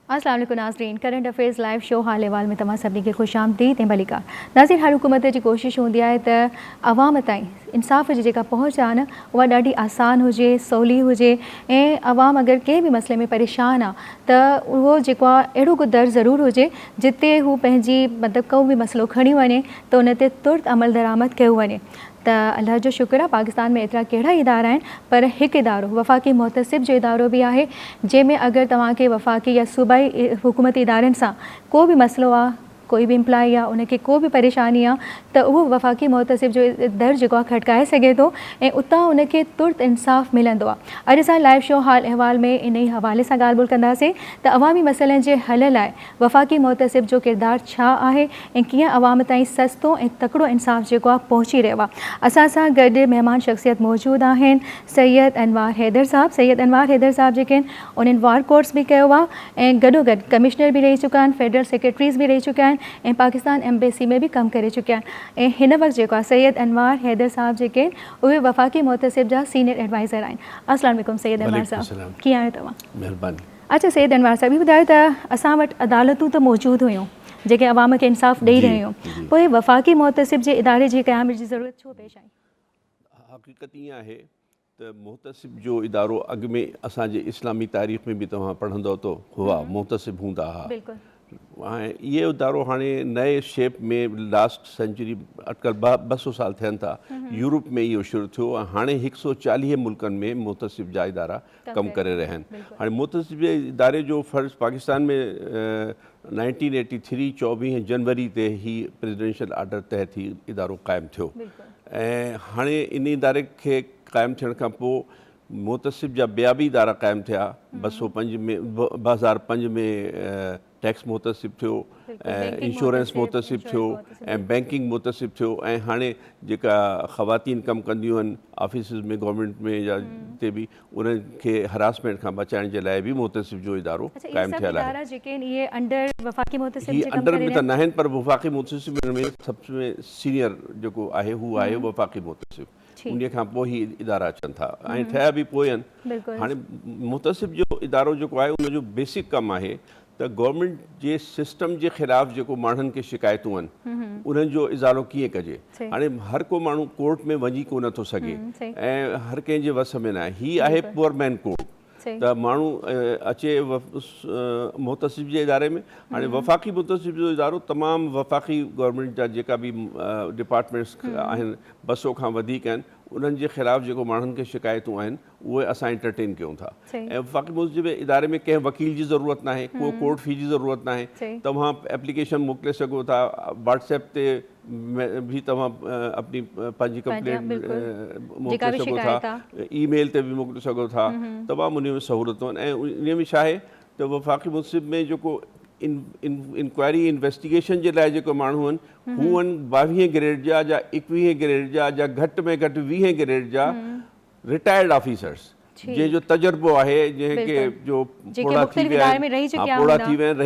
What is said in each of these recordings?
अस्सलाम वालेकुम नाज़रीन, करंट अफेयर्स लाइव शो हाल अहवाल में तमाम सभी के खुश आमदीद ऐं भलीकार। नाज़रीन, हर हुकूमत जी कोशिश होंदी आहे त अवाम ताईं इंसाफ़ जी जेका पहुंच आहे न उहा ॾाढी आसान हुजे, सवली हुजे ऐं अवाम अगरि कंहिं बि मसइले में परेशान आहे त उहो जेको आहे अहिड़ो को दर ज़रूर हुजे जिते हू पंहिंजी मतिलबु को बि मसइलो खणी वञे त उन ते तुर्त अमल दरामद कयो वञे। त अल्लाह जो शुक्र आहे पाकिस्तान में एतिरा कहिड़ा इदारा आहिनि, पर हिकु इदारो वफ़ाक़ी मुहतसिब जो इदारो बि आहे जंहिंमें अगरि तव्हांखे वफ़ाक़ी या सूबाई हुकूमती इदारनि सां को बि मसइलो आहे, कोई बि इम्प्लॉई आहे, उनखे को बि परेशानी आहे त उहो वफ़ाक़ी मुहतसिब जो दर जेको आहे खटकाए सघे थो ऐं उतां उनखे तुर्त इंसाफ़ मिलंदो आहे। अॼु असां लाइव शो हाल अहवाल में इन ई हवाले सां ॻाल्हि ॿोल कंदासीं त अवामी मसइलनि जे हल लाइ वफ़ाक़ी मुहतसिब जो किरदारु छा आहे ऐं कीअं अवाम ताईं सस्तो ऐं तकिड़ो इंसाफ़ जेको आहे पहुची रहियो आहे। असां सां गॾु महिमान शख़्सियत मौजूदु आहिनि सैयद अनवार हैदर साहब। सैयद अनवार हैदर साहब जेके आहिनि उन्हनि वार कोर्स बि कयो आहे ऐं गॾोगॾु कमिश्नर बि रही चुका आहिनि, फेडरल सेक्रेटरीज़ बि रही चुका आहिनि ऐं पाकिस्तान एम्बेसी में भी कम करे चुकिया आहिनि। ऐं हिन वक़्तु जेको आहे सैयद अनवार हैदर साहब जेके आहिनि उहे वफ़ाक़ी मुहतसिब जा सीनियर एडवाइज़र आहिनि। अस्सलाम वालेकुम सैयद अनवार साहब, कीअं आहियो तव्हां? महिरबानी। अच्छा सैयद अनवार साहब, ॿुधायो त असां वटि अदालतूं त मौजूदु हुयूं जेके अवाम खे इंसाफ़ ॾेई रहियूं, पोइ वफ़ाक़ी मुहतसिब जे इदारे जी क़याम जी ज़रूरत छो पेश आई? हक़ीक़त ईअं आहे त मुहतसिब जो इदारो अॻु में असांजे इस्लामी तारीख़ में बि तव्हां पढ़ंदव त हुआ मुहतसिब हूंदा हुआ। ऐं इहो इदारो हाणे नए शेप में लास्ट सेंचुरी अटकल 200 साल थियनि था यूरोप में इहो शुरू थियो ऐं हाणे 140 मुल्कनि में मुहतसिब जा इदारा कमु करे रहिया आहिनि। हाणे मुहतसिब जे इदारे जो फ़र्ज़ पाकिस्तान में 1983 24 जनवरी ते ही प्रेसिडेंशियल आर्डर तहत ही इदारो क़ाइमु थियो ऐं हाणे इन इदारे खे क़ाइमु थियण खां पोइ मुहतसिब जा ॿिया बि इदारा क़ाइमु थिया। 205 में 2005 में टैक्स मुहतसिब थियो ऐं इंश्योरेंस मुहतसिब थियो ऐं बैंकिंग मुहतसिब थियो ऐं हाणे जेका ख़वातीन कमु कंदियूं आहिनि ऑफिसिस में गवर्नमेंट में या हिते बि उन्हनि खे हरासमेंट खां बचाइण जे लाइ बि मुहतसिब जो इदारो क़ाइमु थियल आहे। हीअ अंडर में त न आहिनि पर वफ़ाक़ी मुहतसिब में सबसे सीनियर जेको आहे हू आहे वफ़ाक़ी मुहतसिब, उन खां पोइ ही इदारा अचनि था ऐं ठहिया बि पोइ आहिनि। हाणे मुहतसिब जो इदारो जेको आहे उनजो बेसिक कमु आहे त गवर्नमेंट जे सिस्टम जे ख़िलाफ़ जेको माण्हुनि खे शिकायतूं आहिनि उन्हनि जो इज़ारो कीअं कजे। हाणे हर को माण्हू कोर्ट में वञी कोन थो सघे ऐं हर कंहिंजे वस में न आहे। हीअ आहे पुअर मैन कोर्ट त माण्हू अचे मुहतसिब जे इदारे में। हाणे वफ़ाक़ी मुहतसिब जो इदारो तमामु वफ़ाक़ी गवर्नमेंट जा जेका बि डिपार्टमेंट्स आहिनि 200 खां वधीक आहिनि उन्हनि जे ख़िलाफ़ जेको माण्हुनि खे शिकायतूं आहिनि उहे असां एंटरटेन कयूं था ऐं वफ़ाक़ी मुहतसिब इदारे में कंहिं वकील जी ज़रूरत न आहे, को कोर्ट फी जी ज़रूरत न आहे। तव्हां एप्लीकेशन मोकिले सघो था, व्हाट्सएप ते भी तव्हां अपनी पंहिंजी कंप्लेंट मोकिले सघो था, ईमेल ते बि मोकिले सघो था, तमामु उन में सहूलियतूं आहिनि। ऐं उन में छा आहे त वफ़ाक़ी मुहतसिब में जेको इंक्वायरी इन्वेस्टिगेशन जे लाइ जेको माण्हू आहिनि हू आहिनि 22 ग्रेड जा 21 ग्रेड जा घटि में घटि 20 ग्रेड जा रिटायर्ड ऑफिसर्स जंहिंजो तजुर्बो आहे, जंहिंखे जो पोड़ा थी विया आहिनि, रही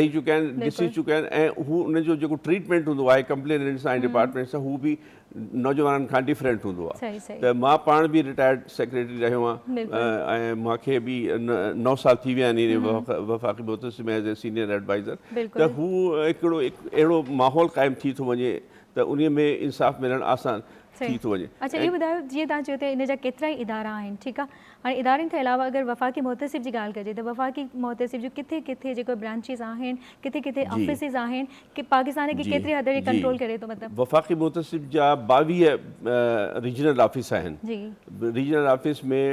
चुकिया आहिनि, ॾिसी चुकिया आहिनि ऐं हू उनजो जेको ट्रीटमेंट हूंदो आहे कंप्लेन सां ऐं डिपार्टमेंट सां हू बि नौजवाननि खां डिफरेंट हूंदो आहे। त मां पाण बि रिटायर्ड सेक्रेटरी रहियो आहियां ऐं मूंखे बि 9 साल थी विया आहिनि वफ़ाक़ी मुहतसिब में एज़ ए सीनियर एडवाइज़र। त हू हिकिड़ो अहिड़ो माहौल क़ाइमु थी थो वञे त उन में इंसाफ़ मिलणु आसान थी थो वञे। अच्छा इहो ॿुधायो, जीअं तव्हां चयो त इन जा केतिरा ई इदारा आहिनि, ठीकु आहे, हाणे इदारनि खां अलावा अगरि वफ़ाक़ी मुहतसिब जी ॻाल्हि कजे त वफ़ाक़ी मुहतसिब जो किथे किथे जेको ब्रांचिस आहिनि, किथे किथे ऑफिसिस आहिनि कि पाकिस्तान खे केतिरी हद ताईं कंट्रोल करे थो? मतिलबु वफ़ाक़ी मुहतसिब जा 22 रीजनल ऑफिस आहिनि। रीजनल ऑफिस में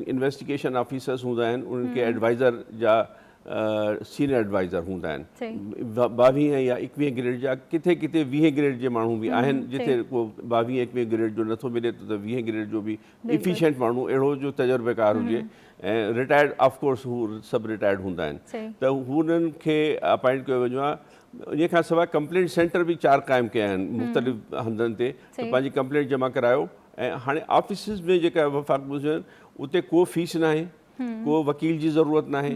इन्वेस्टिगेशन ऑफिसर्स हूंदा आहिनि, उन्हनि खे एडवाइज़र जा सीनियर एडवाइज़र हूंदा आहिनि। 22 या 21 ग्रेड जा, किथे किथे 20 ग्रेड जे माण्हू बि आहिनि जिथे को 22-21 ग्रेड जो नथो मिले त 20 ग्रेड जो बि इफिशिएंट माण्हू अहिड़ो जो तजुर्बेकार हुजे ऐं रिटायर्ड ऑफकोर्स हू सभु रिटायर्ड हूंदा आहिनि त हुननि खे अपॉइंट कयो वञो आहे। इन खां सवाइ कंप्लेंट सेंटर बि 4 क़ाइमु कया आहिनि मुख़्तलिफ़ हंधनि ते त पंहिंजी कंप्लेंट जमा करायो। ऐं हाणे ऑफिसिस में जेका वफ़ाक़ी मुहतसिब उते को फीस न आहे, को वकील जी ज़रूरत न आहे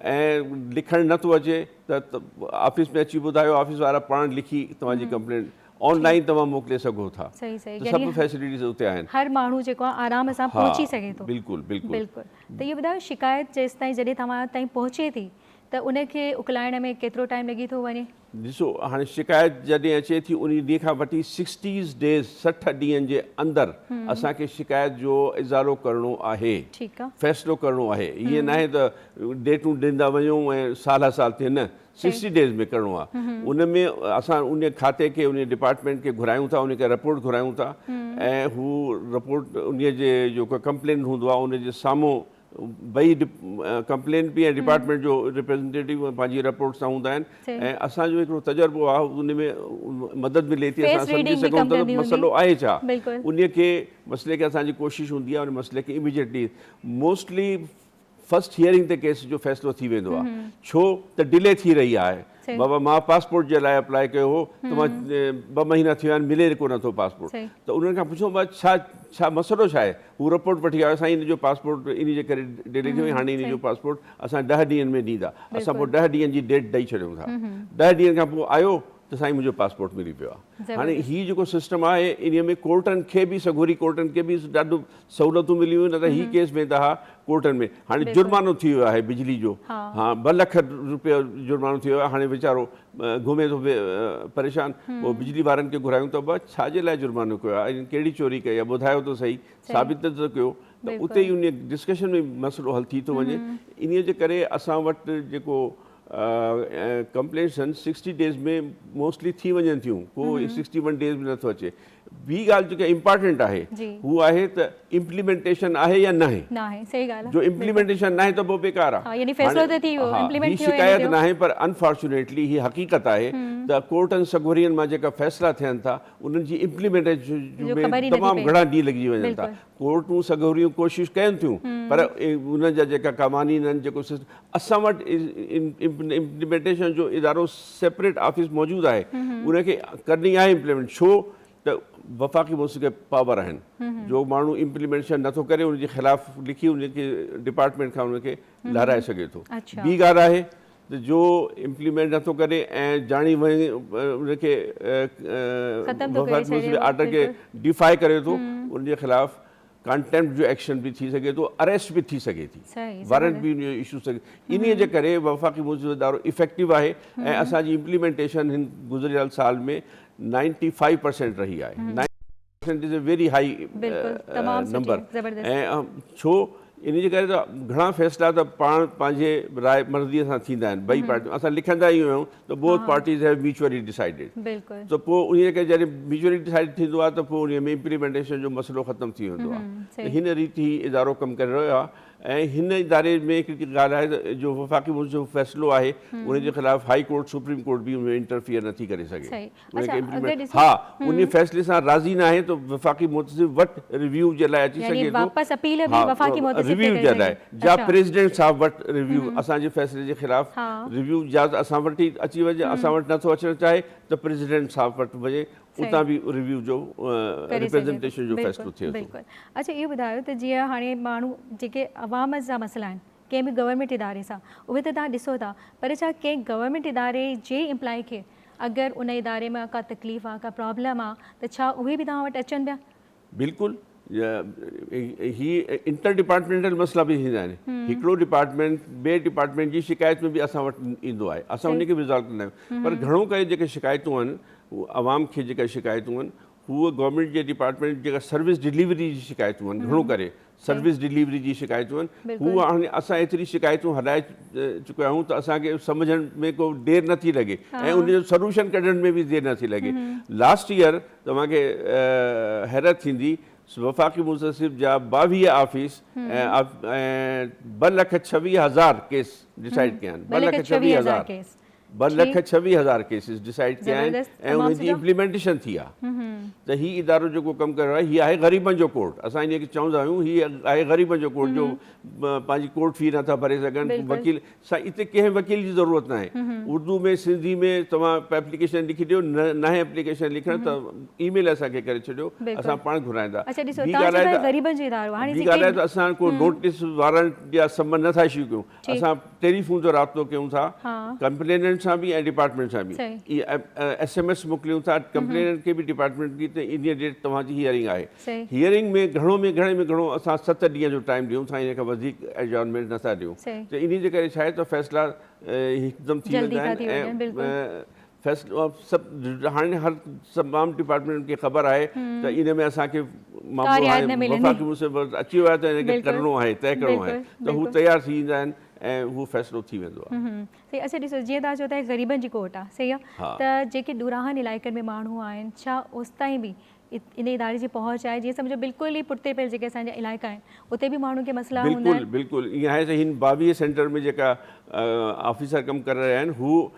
ऐं लिखणु नथो अचे त ऑफिस में अची ॿुधायो, ऑफिस वारा पाण लिखी तव्हांजी कंप्लेंट ऑनलाइन तव्हां मोकिले सघो था। सभु फैसिलिटीज़ उते आहिनि, हर माण्हू जेको आहे आराम सां पहुची सघे थो। बिल्कुलु बिल्कुलु बिल्कुलु। त इहो ॿुधायो शिकायत जेसि ताईं जॾहिं तव्हां ताईं पहुचे थी त उनखे उकलाइण में केतिरो टाइम लॻी थो वञे? ॾिसो हाणे शिकायत जॾहिं अचे थी उन ॾींहं खां वठी 60 डेज़ 60 ॾींहंनि जे अंदरि असांखे शिकायत जो इज़ारो करिणो आहे, ठीकु आहे, फ़ैसिलो करिणो आहे। ईअं न आहे त डेटूं ॾींदा वञूं ऐं साल साल थिए, न 60 डेज़ में करिणो आहे। उन में असां उन खाते खे उन डिपार्टमेंट खे घुरायूं था, उनखे रिपोर्ट घुरायूं था ऐं हू रिपोर्ट उन जे जेको कंप्लेन हूंदो आहे उन जे साम्हूं ॿई कंप्लेन बि ऐं डिपार्टमेंट जो रिप्रेज़ेंटेटिव पंहिंजी रिपोर्ट सां हूंदा आहिनि ऐं असांजो हिकिड़ो तजुर्बो आहे, उन में मदद मिले थी, असां सम्झी सघूं था त मसइलो आहे छा। उन खे मसइले खे असांजी कोशिशि हूंदी आहे उन मसइले खे इमीडिएटली मोस्टली फर्स्ट हियरिंग ते केस जो फ़ैसिलो थी वेंदो आहे। छो त डिले थी रही आहे। बाबा मां पासपोर्ट जे लाइ अप्लाई कयो हो, त मां 2 महीना थी विया आहिनि, मिले कोन थो पासपोर्ट। त उन्हनि खां पुछो छा मसइलो छा आहे? हू रिपोर्ट वठी आयो, साईं इन जो पासपोर्ट इन जे करे डिले थी वई, हाणे इन जो पासपोर्ट असां 10 ॾींहंनि में ॾींदा। असां पोइ 10 ॾींहंनि जी डेट ॾेई छॾियूं था। 10 ॾींहंनि खां पोइ आयो त साईं मुंहिंजो पासपोर्ट मिली पियो आहे। हाणे हीउ जेको सिस्टम आहे इन में कोर्टनि खे बि सगोरी कोर्टनि खे बि ॾाढो सहूलियतूं मिलियूं, न त हीउ केस वेंदा हुआ कोर्टनि में। हाणे जुर्मानो थी वियो आहे बिजली जो, हाँ 2 लख रुपया जुर्मानो थी वियो आहे। हाणे वीचारो घुमे थो परेशान, पोइ बिजली वारनि खे घुरायूं त बि छाजे लाइ जुर्मानो कयो आहे, कहिड़ी चोरी कई आहे, ॿुधायो त सही, साबित त कयो। त उते ई उन डिस्कशन में मसइलो हल थी थो वञे। इन जे करे असां वटि जेको कंप्लेंट्स आहिनि 60 डेज़ में मोस्टली थी वञनि थियूं, कोई 61 डेज़ में नथो अचे। ॿी ॻाल्हि जेका इम्पॉर्टेंट आहे हू आहे त इम्प्लीमेंटेशन आहे या न आहे। जो इम्प्लीमेंटेशन न आहे त पोइ बेकार आहे। हीअ शिकायत न आहे, पर अनफॉर्चुनेटली हीअ हक़ीक़त आहे त कोर्टनि सगोरियनि मां जेका फ़ैसिला थियनि था उन्हनि जी इम्प्लीमेंटेशन में तमामु घणा ॾींहं लॻिजी वञनि था। कोर्टूं सगोरियूं कोशिशि कनि थियूं, पर उन्हनि जा जेका क़वानीन आहिनि, जेको सिस्टम असां वटि इम्प्लीमेंटेशन जो इदारो सेपरेट ऑफिस मौजूदु आहे, उनखे करणी आहे इम्प्लीमेंट। छो त वफ़ाक़ी मुल्क खे पावर आहिनि, जो माण्हू इम्प्लीमेंटेशन नथो करे उनजे ख़िलाफ़ु लिखी उनखे डिपार्टमेंट खां उनखे लाराए सघे थो। ॿी ॻाल्हि आहे त जो इम्प्लीमेंट नथो करे ऐं ॼाणी वञे उनखे वफ़ाक़ी मुल्क जे आर्डर खे डिफाई करे थो, उनजे ख़िलाफ़ु कंटेम्प्ट जो एक्शन बि थी सघे थो, अरेस्ट बि थी सघे थी, वारंट बि इशू सघे। इन जे करे वफ़ाक़ी मुल्क जो इदारो इफेक्टिव आहे ऐं असांजी इम्प्लीमेंटेशन हिन गुज़िरियल साल में 95% रही आहे। 90% is a very high number. ऐं छो इन जे करे त घणा फ़ैसिला त पाण पंहिंजे राय मर्ज़ीअ सां थींदा आहिनि। ॿई पार्टियूं असां लिखंदा ई आहियूं त both parties have mutually decided. त पोइ उन जे करे जॾहिं म्यूचुअली डिसाइड थींदो आहे त पोइ उन में इम्प्लीमेंटेशन जो मसइलो ख़तमु थी वेंदो आहे। त हिन रीति ही इदारो कमु करे रहियो आहे। ऐं हिन इदारे में हिकिड़ी ॻाल्हि आहे त जो वफ़ाक़ी मुल्क जो फ़ैसिलो आहे उनजे ख़िलाफ़ु हाई कोर्ट सुप्रीम कोर्ट बि उनमें इंटरफियर नथी करे सघे। उनखे इम्प्लीमेंट उन फ़ैसिले सां राज़ी न आहे त वफ़ाक़ी मुतसिब वटि रिव्यू जे लाइ अची सघे थो। रिव्यू जे लाइ जा प्रेसिडेंट साहब वटि रिव्यू असांजे फ़ैसिले जे ख़िलाफ़ु रिव्यू जा असां वटि अची वञे, असां वटि नथो अचणु चाहे त प्रेसिडेंट साहब वटि वञे, उतां बि रिव्यू जो रिप्रेज़ेंटेशन जो फ़ैसिलो थिए थो। अच्छा इहो ॿुधायो त जीअं हाणे माण्हू जेके अवाम जा मसइला आहिनि कंहिं बि गवर्नमेंट इदारे सां, उहे त तव्हां ॾिसो था, पर छा कंहिं गवर्नमेंट इदारे जे इम्प्लॉई खे अगरि उन इदारे में का तकलीफ़ आहे, का प्रॉब्लम आहे, त छा उहे बि तव्हां वटि अचनि पिया? बिल्कुलु, ही इंटर डिपार्टमेंटल मसइला बि थींदा आहिनि। हिकिड़ो डिपार्टमेंट ॿिए डिपार्टमेंट जी शिकायत में बि असां वटि ईंदो आहे, असां उनखे बि रिज़ॉल्व कंदा आहियूं। पर घणो करे जेके शिकायतूं आहिनि, आवाम खे जेका शिकायतूं आहिनि, उहे गवर्नमेंट जे डिपार्टमेंट जेका सर्विस डिलीवरी जी शिकायतूं आहिनि, घणो करे सर्विस डिलीवरी जी शिकायतूं आहिनि, हू हाणे असां एतिरी शिकायतूं हलाए चुकिया आहियूं त असांखे सम्झण में को देरि नथी लॻे ऐं उनजो सोल्यूशन कढण में बि देरि नथी लॻे। लास्ट ईयर तव्हांखे हैरत थींदी, वफ़ाक़ी मुंतसिब जा 22 ऑफिस ऐं 2,26,000 केस डिसाइड कया आहिनि। 2,26,000 केसिस डिसाइड कया आहिनि ऐं उनजी इम्प्लीमेंटेशन थी आहे। त हीउ इदारो जेको कमु करे रहियो आहे, हीअ आहे ग़रीबनि जो कोर्ट। असां इनखे चवंदा आहियूं हीअ आहे ग़रीबनि जो कोर्ट, जो पंहिंजी कोर्ट फी नथा भरे सघनि। वकील हिते कंहिं वकील जी ज़रूरत न आहे। उर्दू में सिंधी में तव्हां एप्लीकेशन लिखी ॾियो, न आहे एप्लीकेशन लिखणु त ईमेल असांखे करे छॾियो, असां पाण घुराईंदा। ॿी ॻाल्हि आहे त असां को नोटिस वारंट या समन नथा इशू कयूं, असां टेलीफोन जो राब्तो कयूं था कंप्लेनेंट कंप्लेनेंट सां बि ऐं डिपार्टमेंट सां बि सही। SMS मोकिलियूं था कंप्लेनेंट खे बि डिपार्टमेंट की त इन डेट तव्हांजी हियरिंग आहे। हियरिंग में घणे में घणो असां 7 ॾींहं जो टाइम ॾियूं था, इन खां वधीक एडजॉर्नमेंट नथा ॾियूं। त इन जे करे छा आहे त फ़ैसिला हिकदमि थी वेंदा आहिनि ऐं फ़ैसिलो सभु हाणे हर तमामु डिपार्टमेंट खे ख़बर आहे त इन में असांखे मामलो हाणे वफ़ाक़ी मुसीबत अची वियो आहे त हिनखे करिणो आहे, तय करिणो आहे, त हू तयारु थी ईंदा आहिनि ऐं उहो फ़ैसिलो थी वेंदो आहे। सही। अच्छा ॾिसो, जीअं तव्हां चओ था ग़रीबनि जी कोर्ट आहे, सही आहे, त जेके ॾुराहन इलाइक़नि में माण्हू आहिनि, छा ओसि ताईं बि इन इदारे जी पहुच आहे? जीअं सम्झो बिल्कुलु ई पुठिते पियल जेके असांजा इलाइक़ा आहिनि उते बि माण्हुनि खे मसइला हूंदा आहिनि? बिल्कुलु ईअं आहे त हिन 22 सेंटर में जेका ऑफिसर कमु करे रहिया आहिनि हू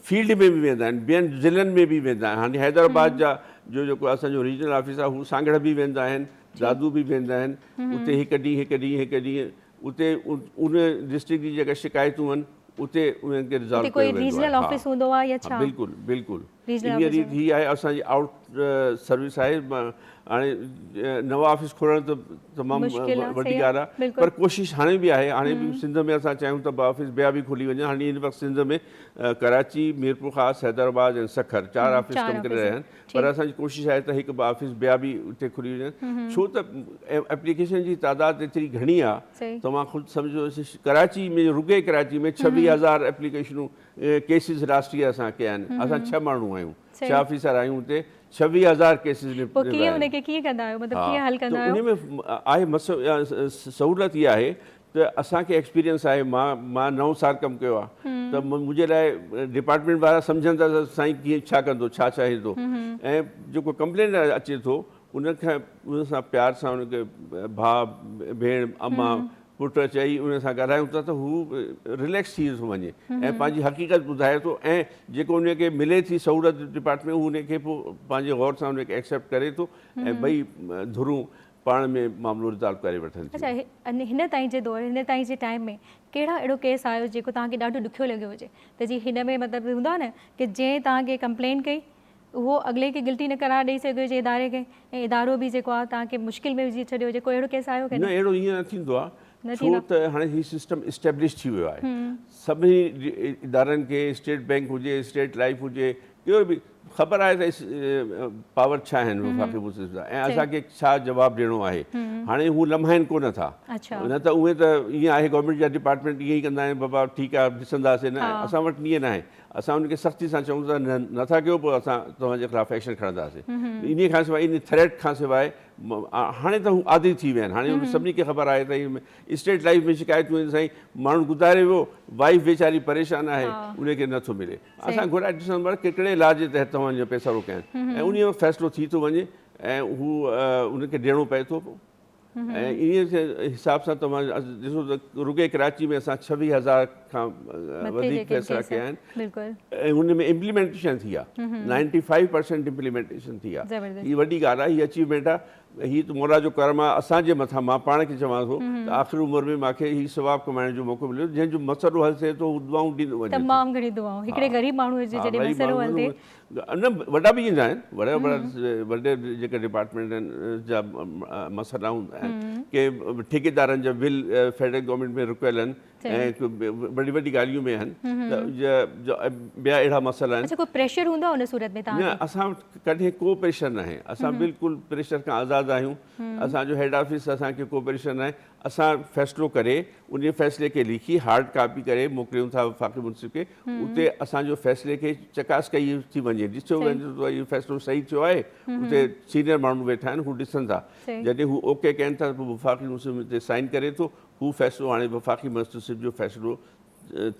फील्ड में बि वेंदा आहिनि, ॿियनि ज़िलनि में बि वेंदा आहिनि। हाणे हैदराबाद जा जेको असांजो रीजनल ऑफिस आहे हू सांगड़ बि वेंदा आहिनि, दादू बि वेंदा आहिनि, उते हिकु ॾींहुं उते उन डिस्ट्रिक्ट जी जेका शिकायतूं आहिनि उते उन्हनि खे रिज़ॉल्व कयो वेंदो आहे। बिल्कुलु हीअ रीति ही आहे। असांजी आउट सर्विस आहे। हाणे नवां ऑफिस खोलणु त तमामु वॾी ॻाल्हि आहे, पर कोशिशि हाणे बि आहे। हाणे बि सिंध में असां चाहियूं त ऑफिस ॿिया बि खुली वञनि। हाणे इन वक़्तु सिंध में कराची, मीरपुर ख़ासि, हैदराबाद ऐं सखर 4 ऑफिस कमु करे रहिया आहिनि, पर असांजी कोशिशि आहे त हिकु ऑफिस ॿिया बि उते खुली वञनि। छो त एप्लीकेशन जी तादाद एतिरी घणी आहे, तव्हां ख़ुदि सम्झो कराची में, रुॻे कराची में 26,000 एप्लीकेशनूं केसिस राष्ट्रीय असां कया आहिनि। असां 6 माण्हू आहियूं, 6 ऑफिसर आहियूं हुते, 26,000 केसिस उन में आहे। सहूलियत इहा आहे त असांखे एक्सपीरियंस आहे। मां 9 साल कमु कयो आहे, त मुंहिंजे लाइ डिपार्टमेंट वारा सम्झनि था त साईं कीअं छा कंदो, छा चाहे थो, ऐं जेको कंप्लेन अचे थो उन सां प्यार सां उनखे भाउ भेण अम्मा पुटु चई उन सां ॻाल्हायूं था त हू रिलैक्स थी थो वञे ऐं पंहिंजी हक़ीक़त ॿुधाए थो, ऐं जेको उनखे मिले थी सहूलियत डिपार्टमेंट हू उनखे पोइ पंहिंजे गौर सां उनखे एक्सेप्ट करे थो ऐं ॿई धुरूं पाण में मामिलो रिज़ॉल्व करे वठनि। अच्छा, हिन ताईं जे दौर, हिन ताईं जे टाइम में कहिड़ा अहिड़ो केस आयो जेको तव्हांखे ॾाढो ॾुखियो लॻियो हुजे त जी हिन में मतिलबु हूंदो आहे न कि जंहिं तव्हांखे कंप्लेन कई उहो अॻिले खे गिल्टी न करार ॾेई सघियो हुजे इदारे खे, ऐं इदारो बि जेको आहे तव्हांखे मुश्किल में विझी छॾियो हुजे? कोई अहिड़ो केस आयो? न, अहिड़ो ईअं न थींदो आहे, छो त हाणे हीउ सिस्टम इस्टेब्लिश थी वियो आहे। सभिनी इदारनि खे, स्टेट बैंक हुजे, स्टेट लाइफ हुजे, केर बि ख़बर आहे त पावर छा आहिनि वफ़ाक़ी मुसीबत जा ऐं असांखे छा जवाबु ॾियणो आहे। हाणे हू लम्हाइनि कोन था, न त उहे त ईअं आहे गवर्नमेंट जा डिपार्टमेंट ईअं ई कंदा आहिनि, बाबा ठीकु आहे ॾिसंदासीं। न, असां वटि ईअं न आहे। असां उनखे सख़्ती सां चऊं था नथा कयो, पोइ असां तव्हांजे ख़िलाफ़ु एक्शन खणंदासीं। इन खां सवाइ, इन थ्रेट खां सवाइ हाणे त हू आदी थी विया आहिनि। हाणे सभिनी खे ख़बर आहे त स्टेट लाइफ में शिकायतूं आहिनि, साईं माण्हू गुज़ारे वियो, वाइफ वेचारी परेशान आहे, उनखे नथो मिले। असां घुराए ॾिसंदा कि कहिड़े इलाज जे तहत तव्हांजा पैसा रोकिया आहिनि, ऐं उन जो फ़ैसिलो थी थो वञे ऐं हू उनखे ॾियणो पए थो। ऐं इन हिसाब सां तव्हां ॾिसो त रुॻे कराची में असां 26,000 खां वधीक फ़ैसिला कया आहिनि ऐं हुन में इम्प्लीमेंटेशन थी आहे। 95% इम्प्लीमेंटेशन थी आहे। हीअ वॾी ॻाल्हि आहे, हीअ अचीवमेंट आहे। हीअ त मौला जो कर्म आहे असांजे मथां। मां पाण खे चवां थो त आख़िरी उमिरि में मूंखे हीउ सवाबु कमाइण जो मौक़ो मिलियो, जंहिंजो मसइलो हल थिए थो हू दुआऊं ॾींदो वञे। तमामु घणी दुआऊं। हिकिड़े ग़रीब माण्हू जे जॾहिं मसइलो हल थिए, न वॾा बि ईंदा आहिनि, वॾे जेके डिपार्टमेंट आहिनि जा मसइला हूंदा आहिनि, के ठेकेदारनि जा बिल फेडरल गवर्नमेंट में रुकियल आहिनि ऐं वॾी वॾी ॻाल्हियूं में आहिनि, त ॿिया अहिड़ा मसइला आहिनि। कोई प्रेशर हूंदो उन सूरत में? न, असां वटि कॾहिं को प्रेशर न आहे। असां बिल्कुलु प्रेशर खां आज़ादु आहियूं। असांजो हेड ऑफिस असांखे को प्रेशर न आहे। असां फ़ैसिलो करे उन फ़ैसिले खे लिखी हार्ड कापी करे मोकिलियूं था वफ़ाक़ी मुंसिब खे, उते असांजो फ़ैसिले खे चकास कई थी वञे, ॾिसो वञे त इहो फ़ैसिलो सही थियो आहे। उते सीनियर माण्हू वेठा आहिनि, हू ॾिसनि था। जॾहिं हू ओके कनि था पोइ वफ़ाक़ी मुंसिब ते साइन करे थो। हू फ़ैसिलो हाणे वफ़ाक़ी मुंसिब जो फ़ैसिलो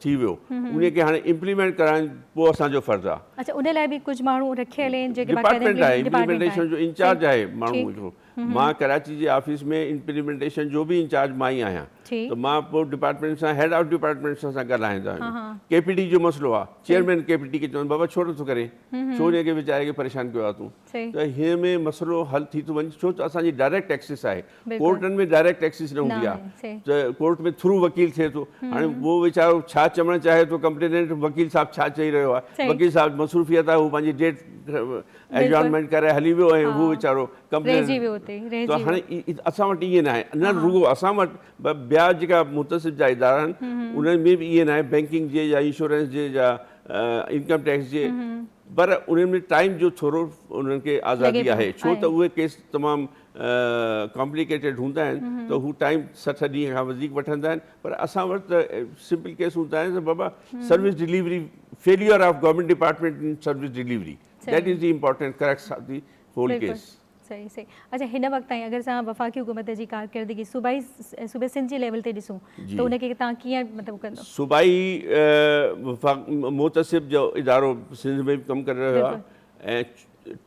थी वियो, उनखे हाणे इम्प्लीमेंट कराइण पोइ असांजो फ़र्ज़ु आहे। अच्छा, उन लाइ बि कुझु माण्हू रखियल आहिनि जेके डिपार्टमेंट आहे, इम्प्लीमेंटेशन जो इंचार्ज आहे माण्हू हिकिड़ो। मां कराची जे ऑफिस में इम्प्लीमेंटेशन जो बि इंचार्ज मां ई आहियां, त मां पोइ डिपार्टमेंट सां, हेड ऑफ डिपार्टमेंट सां ॻाल्हाईंदा आहियूं। KPD जो मसइलो आहे, चेयरमैन KPD खे चवनि बाबा छो नथो करे, छो उनखे वीचारे खे परेशान कयो आहे तूं? त हिन में मसइलो हल थी थो वञे, छो त असांजी डायरेक्ट एक्सेस आहे। कोर्टनि में डायरेक्ट एक्सेस न हूंदी आहे, त कोर्ट में थ्रू वकील थिए थो। हाणे उहो वीचारो छा चवणु चाहे थो कंप्लेनेंट, वकील साहिबु छा चई रहियो आहे, वकील साहिबु मसरूफ़ियत आहे, हू पंहिंजी डेट एडजॉर्नमेंट करे हली वियो ऐं हू वीचारो कंप्लेनेंट। त हाणे असां वटि ईअं न आहे, न रुॻो असां वटि ॿिया जेका मुतसिब जा इदारा आहिनि उन्हनि में बि ईअं न आहे। बैंकिंग जे या इंश्योरेंस जे या इनकम टैक्स जे, पर उन्हनि में टाइम जो थोरो उन्हनि खे आज़ादी आहे, छो त उहे केस तमामु कॉम्प्लिकेटेड हूंदा आहिनि, त हू टाइम 60 ॾींहं खां वधीक वठंदा आहिनि। पर असां वटि त सिंपल केस हूंदा आहिनि त बाबा service delivery, failure of government department in service delivery, that is the important crux of the whole case. सही सही। अच्छा, हिन वक़्त ताईं अगरि असां वफ़ाक़ी हुकूमत जी कारकर्दगी सूबे सिंध जे लेवल ते ॾिसूं त उनखे तव्हां कीअं मतिलबु कंदो? सूबाई मुतसिब जो इदारो सिंध में कमु करे रहियो आहे, ऐं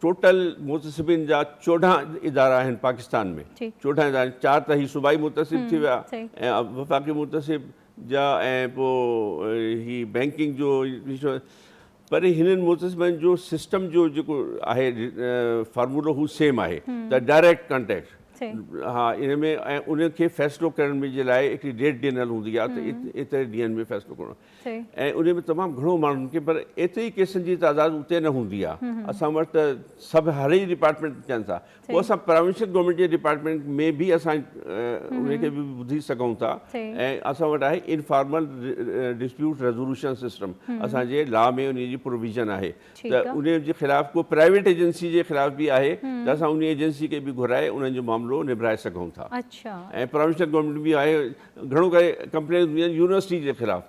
टोटल मुतसिबिन जा 14 इदारा आहिनि पाकिस्तान में, 14 इदारा, 4 त ही सूबाई मुतसिब थी विया, ऐं वफ़ाक़ी मुतसिब जा, ऐं पोइ ही बैंकिंग जो। पर हिननि मुतसिबनि जो सिस्टम जो जेको आहे फार्मूलो हू सेम आहे, त डायरेक्ट कॉन्टेक्ट। हा, इन में ऐं उनखे फ़ैसिलो करण जे लाइ हिकिड़ी डेट ॾिनल हूंदी आहे, त एतिरे ॾींहंनि में फ़ैसिलो करणो, ऐं उन में तमामु घणो माण्हुनि खे, पर एतिरी केसनि जी तादाद उते न हूंदी आहे। असां वटि त सभु हर ई डिपार्टमेंट थियनि था, पोइ असां प्रोविंशियल गवर्नमेंट जे डिपार्टमेंट में बि असां उनखे बि ॿुधी सघूं था, ऐं असां वटि आहे इनफॉर्मल डिस्प्यूट रेज़ोल्यूशन सिस्टम, असांजे लॉ में उन जी प्रोविज़न आहे, त उन जे ख़िलाफ़ को प्राइवेट एजेंसी जे ख़िलाफ़ बि आहे, त असां उन एजेंसी खे बि घुराए उन्हनि जो मामिलो निबराए सघूं था। ऐं प्रोविंशियल गवर्नमेंट बि आहे, घणो करे कंप्लेन हूंदियूं आहिनि यूनिवर्सिटी जे ख़िलाफ़,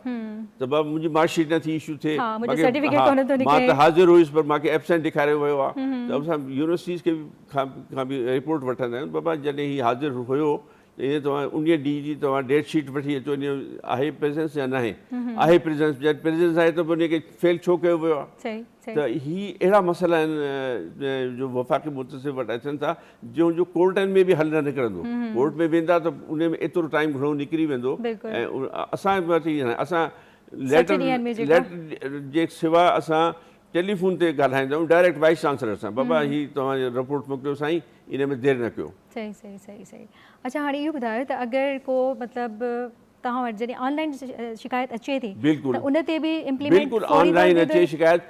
त बाबा मुंहिंजी मार्कशीट नथी इशू थिए, मां त हाज़िर हुयुसि पर मूंखे एब्सेंट ॾेखारियो वियो आहे, त असां यूनिवर्सिटीज़ खे खां बि रिपोर्ट वठंदा आहियूं, बाबा जॾहिं हीउ हाज़िर हुयो त ईअं तव्हां उन ॾींहं जी तव्हां डेट शीट वठी अचो, इन आहे प्रेजेंस या न आहे, आहे प्रेजेंस, जॾहिं प्रेजेंस आहे त पोइ उनखे फेल छो कयो वियो आहे। त ही अहिड़ा मसइला आहिनि जो वफ़ाक़ी मुतसिब वटि अचनि था, जो कोर्टनि में बि हल न निकिरंदो, कोर्ट में वेंदा त उन में एतिरो टाइम घणो निकिरी वेंदो, ऐं असां वटि असां लेटर जे सिवा असां टेलीफोन ते ॻाल्हाईंदा आहियूं डायरेक्ट वाइस चांसलर सां, बाबा हीअ तव्हांजो रिपोर्ट मोकिलियो साईं, इन में देरि न कयो। सही सही सही सही। अच्छा, हाणे इहो ॿुधायो त अगरि को मतिलबु तव्हां वटि जॾहिं ऑनलाइन शिकायत अचे थी, बिल्कुलु त उन ते बि इम्प्लीमेंट, बिल्कुलु ऑनलाइन अचे शिकायत,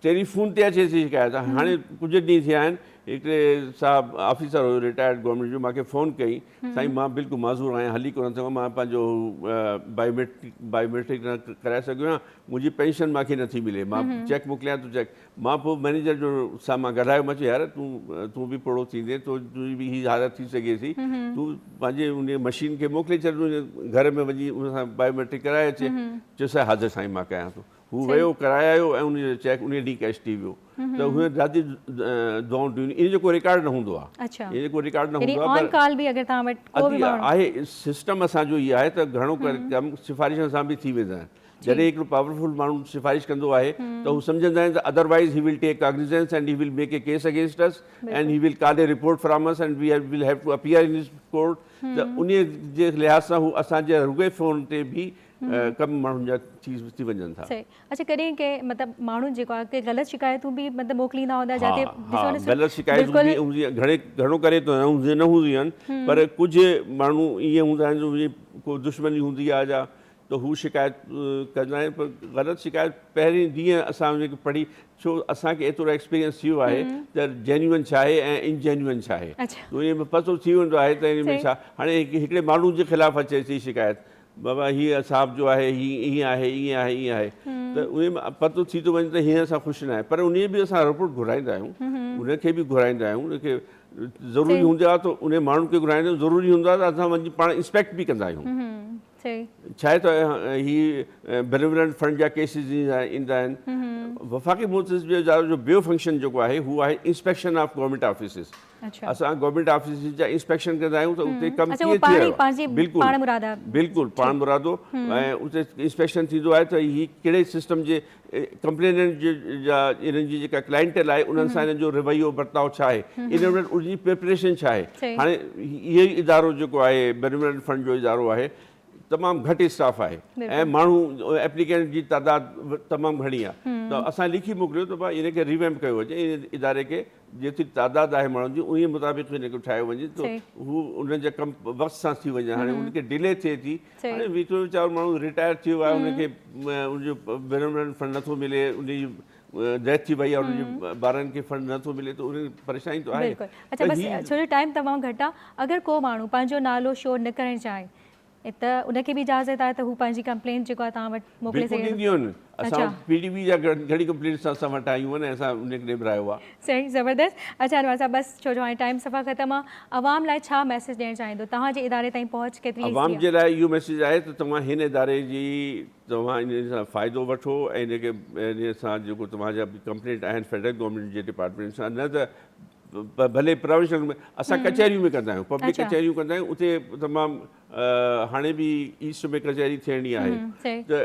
टेलीफोन ते अचे थी शिकायत। हाणे कुझु ॾींहं थिया आहिनि, हिकिड़े साहब ऑफिसर हुयो रिटायर्ड गवर्नमेंट जो, मूंखे फ़ोन कई, साईं मां बिल्कुलु माज़ूर आहियां, हली कोन सघां, मां पंहिंजो बायोमेट्रिक न कराए सघियो आहियां, मुंहिंजी पेंशन मूंखे नथी मिले, मां चेक मोकिलियां थो चेक। मां पोइ मैनेजर जो सां मां ॻाल्हायो, मां चयो यार तूं बि पढ़ो थींदे, तुंहिंजी बि हीअ हालत थी सघे थी, तूं पंहिंजे उन मशीन खे मोकिले छॾ, घर में वञी उन सां बायोमेट्रिक कराए अचे, चयो साईं हाज़िर साईं मां कयां थो। हू वियो, कराए आयो, ऐं उनजो चेक उन ॾींहुं कैश थी वियो, त उहे ॾाढी दुआऊं ॾियूं। इन जो को रिकॉर्ड न हूंदो आहे, इन जो को रिकॉर्ड न हूंदो आहे, सिस्टम असांजो इहो आहे त घणो करे कमु सिफ़ारिशनि सां बि थी वेंदा आहिनि। जॾहिं हिकिड़ो पावरफुल माण्हू सिफ़ारिश कंदो आहे त हू सम्झंदा आहिनि त otherwise he will tech cognizance and he will make a case against us and he will call a report from us and we will have to appear in this court. त उन जे लिहाज़ सां हू असांजे रुॻे फ़ोन ते बि कम माण्हुनि जा थी वञनि था। अच्छा, कॾहिं के मतिलबु माण्हू जेको आहे ग़लति शिकायतूं बि मतिलबु मोकिलींदा हूंदा, जाते ग़लति शिकायतूं बि हूंदी, घणो करे त न हूंदियूं आहिनि, पर कुझु माण्हू ईअं हूंदा आहिनि जो को दुश्मनी हूंदी आहे जा, त हू शिकायत कंदा आहिनि। पर ग़लति शिकायत पहिरीं जीअं असां उनखे पढ़ी, छो असांखे एतिरो एक्सपीरियंस थी वियो आहे त जेन्युइन छा आहे ऐं इनजेन्युइन छा आहे, त उन में पतो थी वेंदो आहे त इन में छा। हाणे हिकिड़े माण्हू जे ख़िलाफ़ु अचे थी शिकायत, बाबा हीअ साहब जो आहे हीअं आहे, ईअं आहे, ईअं आहे, त उन में पतो थी थो वञे त हीअं असां ख़ुशि न आहे, पर उन बि असां रिपोर्ट घुराईंदा आहियूं, उनखे बि घुराईंदा आहियूं। उनखे ज़रूरी हूंदो आहे त उन माण्हू खे घुराईंदा आहियूं, ज़रूरी हूंदो आहे त असां वञी पाण इंस्पेक्ट बि कंदा आहियूं। छा आहे त हीअ बेनेवलेंट फंड जा केसिस ईंदा आहिनि। वफ़ाक़ी मुतसिब जो इदारो जो ॿियो फंक्शन जेको आहे हू आहे इंस्पेक्शन ऑफ गवर्नमेंट ऑफिसिस। असां गवर्नमेंट ऑफिस जा इंस्पेक्शन कंदा आहियूं त उते कमु कीअं थी रहियो आहे, बिल्कुलु पाण मुरादो, ऐं उते इंस्पेक्शन थींदो आहे त हीअ कहिड़े सिस्टम जे कंप्लेनेंट जा इन्हनि जी जेका क्लाइंटल आहे उन्हनि सां इन्हनि जो रवैयो बर्ताव छा आहे, इन वटि उनजी प्रिपरेशन छा आहे। हाणे इहो ई इदारो जेको आहे बेनेवलेंट फंड जो इदारो आहे, तमामु घटि स्टाफ आहे ऐं माण्हू एप्लीकेंट जी तादाद तमामु घणी आहे, त असां लिखी मोकिलियो त भाई इनखे रिवैम्प कयो वञे, इन इदारे खे जेतिरी तादाद आहे माण्हुनि जी उन मुताबिक़ इनखे ठाहियो वञे त हू उन्हनि जा कमु वक़्त सां थी वञे। हाणे उनखे डिले थिए थी, हाणे विचो वीचारो माण्हू रिटायर थियो आहे, उनखे उनजो बेनेवलेंट फंड नथो मिले, उनजी डेथ थी वई आहे, उनजे ॿारनि खे फंड नथो मिले, त उन परेशानी त आहे। अच्छा, बसि छो जो टाइम तमामु घटि आहे, अगरि को माण्हू पंहिंजो नालो शो न करणु चाहे त उनखे बि इजाज़त आहे त हू पंहिंजी कंप्लेंट जेको आहे तव्हां वटि मोकिले बिल्कुलु सघे ॾींदियूं आहिनि असां PDB जा घणी कंप्लेंट्स असां वटि आयूं आहिनि ऐं असां उनखे निबरायो आहे सही ज़बरदस्त अच्छा अनवर साहब बस छो जो हाणे टाइम सफ़ा ख़तमु आहे अवाम लाइ छा मैसेज ॾियणु चाहींदो तव्हांजे इदारे ताईं पहुच केतिरी अवाम जे लाइ इहो मैसेज आहे त तव्हां हिन इदारे जी तव्हां इन सां फ़ाइदो वठो ऐं इनखे इन सां जेको तव्हांजा कंप्लेंट आहिनि फेडरल गवर्नमेंट जे डिपार्टमेंट सां न त भले प्रोविंशनल में असां कचहरियूं में कंदा आहियूं पब्लिक कचहरियूं कंदा आहियूं उते तमामु हाणे बि ईस्ट में कचहरी थियणी आहे त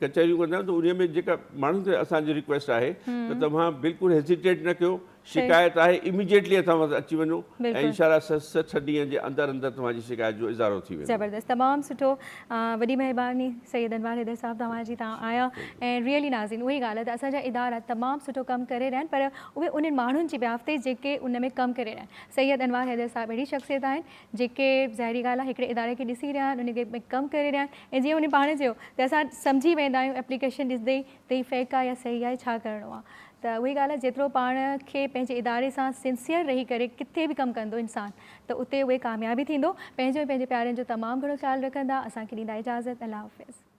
कचहरियूं कंदा आहियूं त उन में जेका माण्हुनि खे असांजी रिक्वेस्ट आहे त तव्हां बिल्कुलु हेजिटेट न कयो शिकायत आहे इमीडिएटली असां वटि अची वञो ऐं इनशाला 6 ॾींहं जे अंदरि अंदरि तव्हांजी शिकायत जो इज़ारो थी वेंदो ज़बरदस्त तमामु सुठो वॾी महिरबानी सैयद अनवर हैदर साहब तव्हांजी तव्हां आया ऐं रियली नाज़रीन उहा ई ॻाल्हि आहे त असांजा इदारा तमामु सुठो कमु करे रहिया आहिनि पर उहे उन्हनि माण्हुनि जी व्याफ़्ते जेके उन में कमु करे रहिया आहिनि सैयद अनवर हैदर साहब अहिड़ी शख़्सियत आहिनि जेके ज़ाहिरी ॻाल्हि आहे हिकिड़े इदारे खे ॾिसी रहिया आहिनि उनखे में कमु करे रहिया आहिनि ऐं जीअं उन पाण चयो त असां सम्झी वेंदा आहियूं एप्लीकेशन ॾिसंदे त हीअ फेक आहे या सही आहे छा करिणो आहे त उहा ई ॻाल्हि आहे जेतिरो पाण खे पंहिंजे इदारे सां सिंसियर रही करे किथे बि कमु कंदो इंसानु त उते उहे कामयाबी थींदो पंहिंजो ऐं पंहिंजे प्यारनि जो तमामु घणो ख़्यालु रखंदा असांखे ॾींदा इजाज़त अल्लाह हाफ़िज़